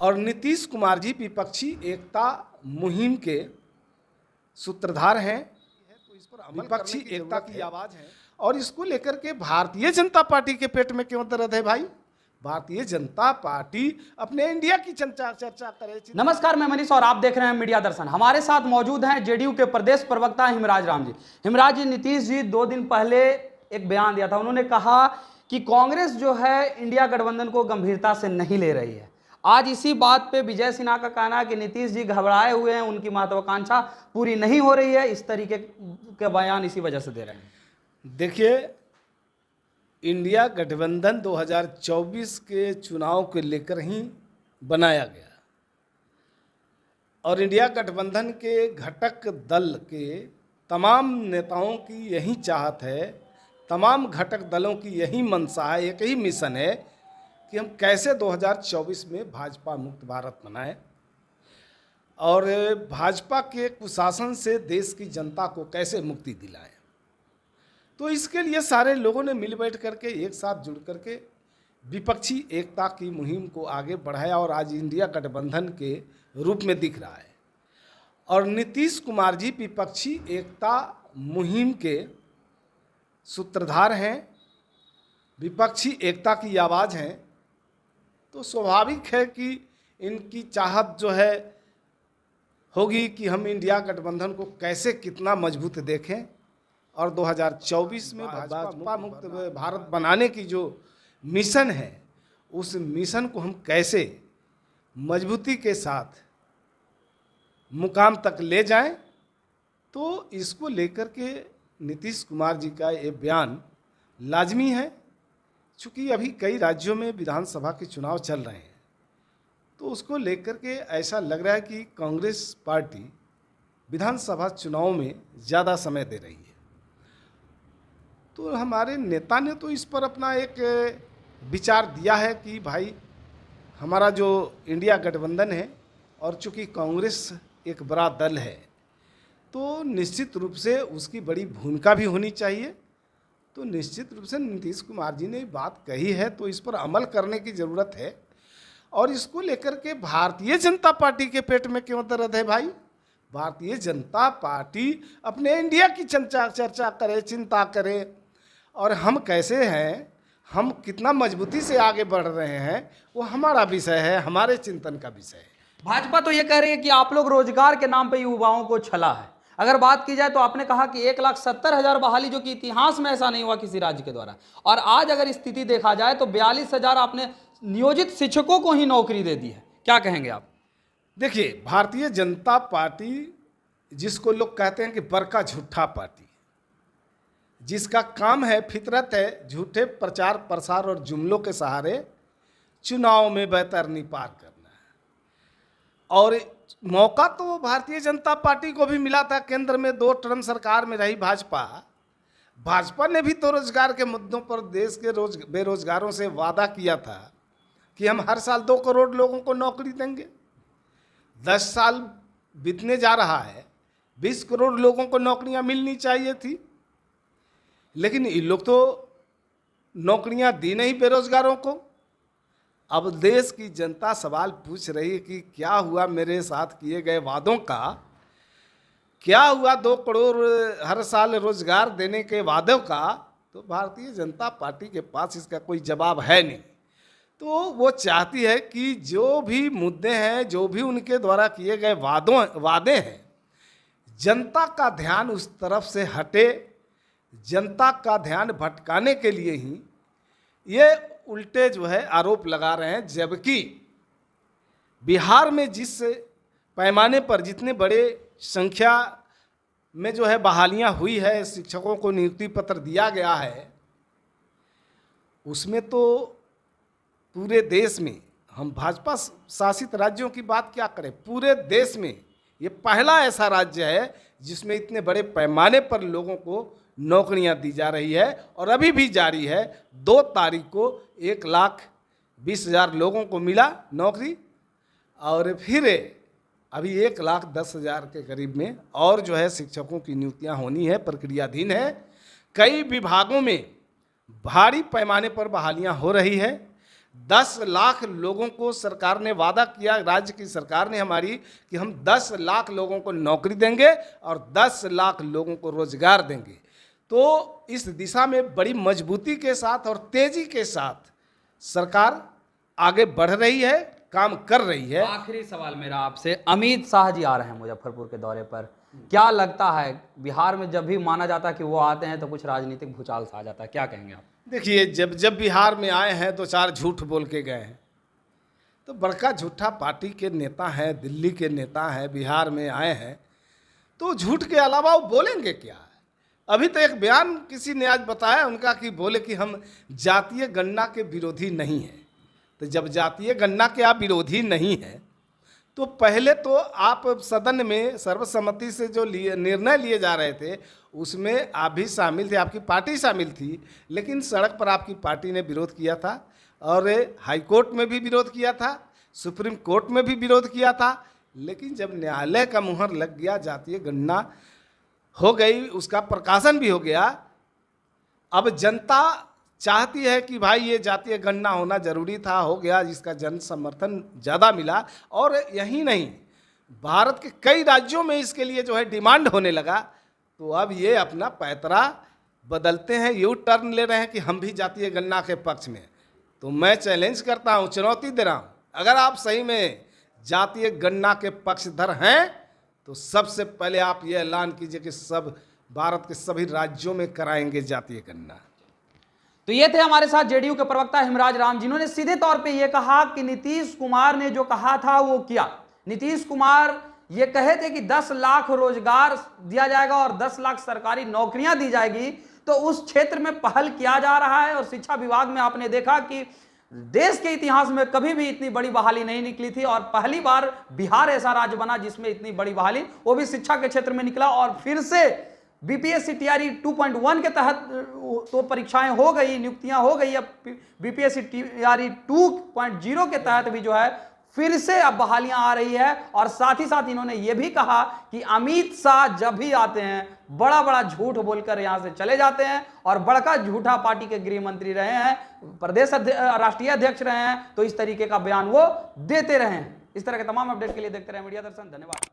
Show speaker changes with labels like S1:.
S1: और नीतीश कुमार जी विपक्षी एकता मुहिम के सूत्रधार हैं। विपक्षी एकता की आवाज़ है और इसको लेकर के भारतीय जनता पार्टी के पेट में क्यों दर्द है भाई? भारतीय जनता पार्टी अपने इंडिया की चर्चा करे।
S2: नमस्कार, मैं मनीष और आप देख रहे हैं मीडिया दर्शन। हमारे साथ मौजूद हैं जेडीयू के प्रदेश प्रवक्ता हिमराज राम जी। हिमराज जी, नीतीश जी 2 दिन पहले एक बयान दिया था। उन्होंने कहा कि कांग्रेस जो है इंडिया गठबंधन को गंभीरता से नहीं ले रही है। आज इसी बात पे विजय सिन्हा का कहना है कि नीतीश जी घबराए हुए हैं, उनकी महत्वाकांक्षा पूरी नहीं हो रही है। इस तरीके के बयान इसी वजह से दे रहे हैं।
S1: देखिए, इंडिया गठबंधन 2024 के चुनाव को लेकर ही बनाया गया और इंडिया गठबंधन के घटक दल के तमाम नेताओं की यही चाहत है, तमाम घटक दलों की यही मंशा है, एक ही मिशन है कि हम कैसे 2024 में भाजपा मुक्त भारत बनाएं और भाजपा के कुशासन से देश की जनता को कैसे मुक्ति दिलाएं। तो इसके लिए सारे लोगों ने मिल बैठ करके एक साथ जुड़ करके विपक्षी एकता की मुहिम को आगे बढ़ाया और आज इंडिया गठबंधन के रूप में दिख रहा है। और नीतीश कुमार जी विपक्षी एकता मुहिम के सूत्रधार हैं, विपक्षी एकता की आवाज़ हैं। तो स्वाभाविक है कि इनकी चाहत जो है होगी कि हम इंडिया गठबंधन को कैसे कितना मजबूत देखें और 2024 में भाजपा मुक्त भारत बनाने की जो मिशन है उस मिशन को हम कैसे मजबूती के साथ मुकाम तक ले जाएं। तो इसको लेकर के नीतीश कुमार जी का ये बयान लाजमी है। चूँकि अभी कई राज्यों में विधानसभा के चुनाव चल रहे हैं तो उसको लेकर के ऐसा लग रहा है कि कांग्रेस पार्टी विधानसभा चुनाव में ज़्यादा समय दे रही है। तो हमारे नेता ने तो इस पर अपना एक विचार दिया है कि भाई हमारा जो इंडिया गठबंधन है और चूँकि कांग्रेस एक बड़ा दल है तो निश्चित रूप से उसकी बड़ी भूमिका भी होनी चाहिए। तो निश्चित रूप से नीतीश कुमार जी ने बात कही है तो इस पर अमल करने की ज़रूरत है। और इसको लेकर के भारतीय जनता पार्टी के पेट में क्यों दर्द है भाई? भारतीय जनता पार्टी अपने इंडिया की चर्चा करे, चिंता करे और हम कैसे हैं, हम कितना मजबूती से आगे बढ़ रहे हैं, वो हमारा विषय है, हमारे चिंतन का विषय है।
S2: भाजपा तो ये कह रही है कि आप लोग रोजगार के नाम पे युवाओं को छला है। अगर बात की जाए तो आपने कहा कि 1,70,000 बहाली, जो कि इतिहास में ऐसा नहीं हुआ किसी राज्य के द्वारा। और आज अगर स्थिति देखा जाए तो 42,000 आपने नियोजित शिक्षकों को ही नौकरी दे दी है। क्या कहेंगे आप?
S1: देखिए, भारतीय जनता पार्टी जिसको लोग कहते हैं कि बड़का झूठा पार्टी, जिसका काम है, फितरत है, झूठे प्रचार प्रसार और जुमलों के सहारे चुनाव में बैतरनी पार करना है। और मौका तो भारतीय जनता पार्टी को भी मिला था। केंद्र में 2 टर्म सरकार में रही भाजपा ने भी तो रोजगार के मुद्दों पर देश के बेरोजगारों से वादा किया था कि हम हर साल 2 करोड़ लोगों को नौकरी देंगे। 10 साल बीतने जा रहा है, 20 करोड़ लोगों को नौकरियां मिलनी चाहिए थी, लेकिन ये लोग तो नौकरियां दी नहीं बेरोजगारों को। अब देश की जनता सवाल पूछ रही है कि क्या हुआ मेरे साथ किए गए वादों का, क्या हुआ 2 करोड़ हर साल रोजगार देने के वादों का? तो भारतीय जनता पार्टी के पास इसका कोई जवाब है नहीं। तो वो चाहती है कि जो भी मुद्दे हैं, जो भी उनके द्वारा किए गए वादे हैं, जनता का ध्यान उस तरफ से हटे। जनता का ध्यान भटकाने के लिए ही ये उल्टे जो है आरोप लगा रहे हैं। जबकि बिहार में जिस पैमाने पर जितने बड़े संख्या में जो है बहालियां हुई है, शिक्षकों को नियुक्ति पत्र दिया गया है, उसमें तो पूरे देश में, हम भाजपा शासित राज्यों की बात क्या करें, पूरे देश में ये पहला ऐसा राज्य है जिसमें इतने बड़े पैमाने पर लोगों को नौकरियां दी जा रही है और अभी भी जारी है। 2 तारीख को 1,20,000 लोगों को मिला नौकरी और फिर अभी 1,10,000 के करीब में और जो है शिक्षकों की नियुक्तियां होनी है, प्रक्रियाधीन है। कई विभागों में भारी पैमाने पर बहालियां हो रही है। 10 लाख लोगों को सरकार ने वादा किया, राज्य की सरकार ने हमारी, कि हम 10 लाख लोगों को नौकरी देंगे और 10 लाख लोगों को रोजगार देंगे। तो इस दिशा में बड़ी मजबूती के साथ और तेजी के साथ सरकार आगे बढ़ रही है, काम कर रही है।
S2: आखिरी सवाल मेरा आपसे, अमित शाह जी आ रहे हैं मुजफ्फरपुर के दौरे पर, क्या लगता है बिहार में जब भी माना जाता है कि वो आते हैं तो कुछ राजनीतिक भूचाल सा आ जाता है, क्या कहेंगे आप?
S1: देखिए, जब बिहार में आए हैं तो 4 झूठ बोल के गए हैं, तो बड़का झूठा पार्टी के नेता हैं, दिल्ली के नेता हैं, बिहार में आए हैं, तो झूठ के अलावा वो बोलेंगे क्या? अभी तो एक बयान किसी ने आज बताया उनका कि बोले कि हम जातीय गणना के विरोधी नहीं हैं। तो जब जातीय गणना के आप विरोधी नहीं हैं तो पहले तो आप सदन में सर्वसम्मति से जो निर्णय लिए जा रहे थे उसमें आप भी शामिल थे, आपकी पार्टी शामिल थी, लेकिन सड़क पर आपकी पार्टी ने विरोध किया था और हाई कोर्ट में भी विरोध किया था, सुप्रीम कोर्ट में भी विरोध किया था। लेकिन जब न्यायालय का मुहर लग गया, जातीय गणना हो गई, उसका प्रकाशन भी हो गया, अब जनता चाहती है कि भाई ये जातीय गणना होना जरूरी था, हो गया, जिसका जन समर्थन ज़्यादा मिला। और यही नहीं, भारत के कई राज्यों में इसके लिए जो है डिमांड होने लगा, तो अब ये अपना पैतरा बदलते हैं, यू टर्न ले रहे हैं कि हम भी जातीय गणना के पक्ष में। तो मैं चैलेंज करता हूँ, चुनौती दे रहा हूँ, अगर आप सही में जातीय गणना के पक्षधर हैं तो सबसे पहले आप ये ऐलान कीजिए कि सब भारत के सभी राज्यों में कराएंगे जातीय गणना।
S2: तो ये थे हमारे साथ जेडीयू के प्रवक्ता हिमराज राम, जिन्होंने सीधे तौर पे ये कहा कि नीतीश कुमार ने जो कहा था वो किया। नीतीश कुमार ये कहे थे कि 10 लाख रोजगार दिया जाएगा और 10 लाख सरकारी नौकरियां दी जाएगी, तो उस क्षेत्र में पहल किया जा रहा है। और शिक्षा विभाग में आपने देखा कि देश के इतिहास में कभी भी इतनी बड़ी बहाली नहीं निकली थी और पहली बार बिहार ऐसा राज्य बना जिसमें इतनी बड़ी बहाली, वो भी शिक्षा के क्षेत्र में निकला। और फिर से बीपीएससी टीआरई 2.1 के तहत तो परीक्षाएं हो गई, नियुक्तियां हो गई। अब बीपीएससी टीआरई 2.0 के तहत भी जो है फिर से अब बहालियां आ रही है। और साथ ही साथ इन्होंने ये भी कहा कि अमित शाह जब भी आते हैं बड़ा बड़ा झूठ बोलकर यहां से चले जाते हैं और बड़का झूठा पार्टी के गृह मंत्री रहे हैं, राष्ट्रीय अध्यक्ष रहे हैं, तो इस तरीके का बयान वो देते रहे हैं। इस तरह के तमाम अपडेट के लिए देखते रहे मीडिया दर्शन। धन्यवाद।